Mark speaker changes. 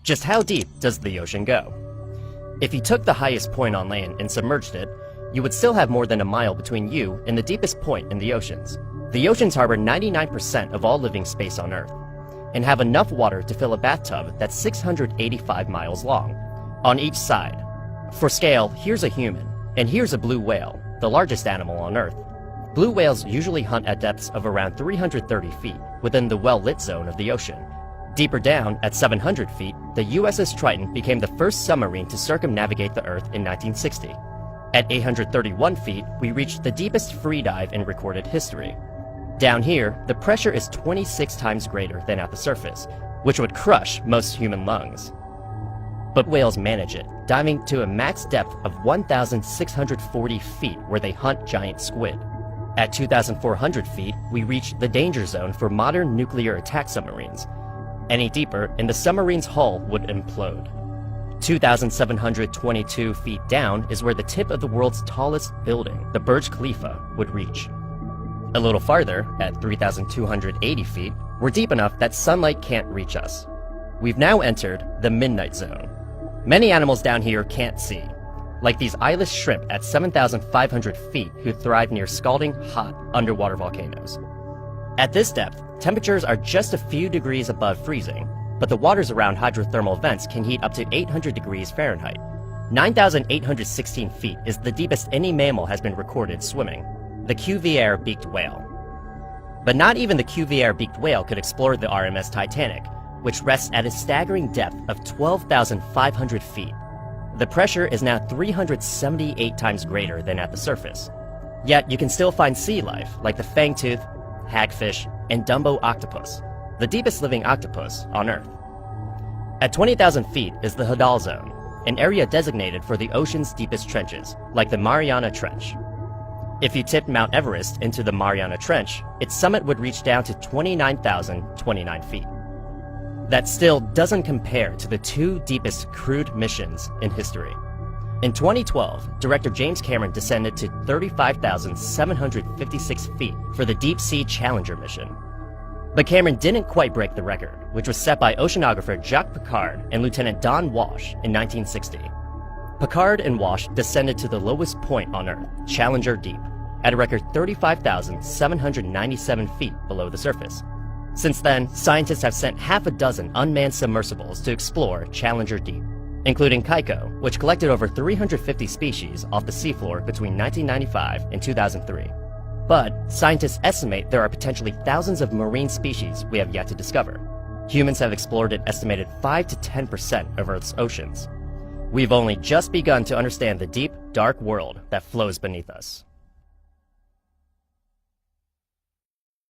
Speaker 1: Just how deep does the ocean go? If you took the highest point on land and submerged it, you would still have more than a mile between you and the deepest point in the oceans. The oceans harbor 99% of all living space on Earth, and have enough water to fill a bathtub that's 685 miles long, on each side. For scale, here's a human, and here's a blue whale, the largest animal on Earth. Blue whales usually hunt at depths of around 330 feet, within the well-lit zone of the ocean. Deeper down, at 700 feet, the USS Triton became the first submarine to circumnavigate the Earth in 1960. At 831 feet, we reached the deepest free dive in recorded history. Down here, the pressure is 26 times greater than at the surface, which would crush most human lungs. But whales manage it, diving to a max depth of 1,640 feet where they hunt giant squid. At 2,400 feet, we reach the danger zone for modern nuclear attack submarines. Any deeper, and the submarine's hull would implode. 2,722 feet down is where the tip of the world's tallest building, the Burj Khalifa, would reach. A little farther, at 3,280 feet, we're deep enough that sunlight can't reach us. We've now entered the midnight zone. Many animals down here can't see, like these eyeless shrimp at 7,500 feet who thrive near scalding hot underwater volcanoes. At this depth, temperatures are just a few degrees above freezing, but the waters around hydrothermal vents can heat up to 800 degrees Fahrenheit. 9,816 feet is the deepest any mammal has been recorded swimming, the Cuvier beaked whale. But not even the Cuvier beaked whale could explore the RMS Titanic, which rests at a staggering depth of 12,500 feet. The pressure is now 378 times greater than at the surface. Yet you can still find sea life, like the fangtooth, hagfish, and Dumbo octopus, the deepest living octopus on Earth. At 20,000 feet is the Hadal Zone, an area designated for the ocean's deepest trenches, like the Mariana Trench. If you tipped Mount Everest into the Mariana Trench, its summit would reach down to 29,029 feet. That still doesn't compare to the two deepest crewed missions in history. In 2012, director James Cameron descended to 35,756 feet for the Deep Sea Challenger mission. But Cameron didn't quite break the record, which was set by oceanographer Jacques Piccard and Lieutenant Don Walsh in 1960. Piccard and Walsh descended to the lowest point on Earth, Challenger Deep, at a record 35,797 feet below the surface. Since then, scientists have sent half a dozen unmanned submersibles to explore Challenger Deep, including Kaiko, which collected over 350 species off the seafloor between 1995 and 2003. But scientists estimate there are potentially thousands of marine species we have yet to discover. Humans have explored an estimated 5 to 10% of Earth's oceans. We've only just begun to understand the deep, dark world that flows beneath us.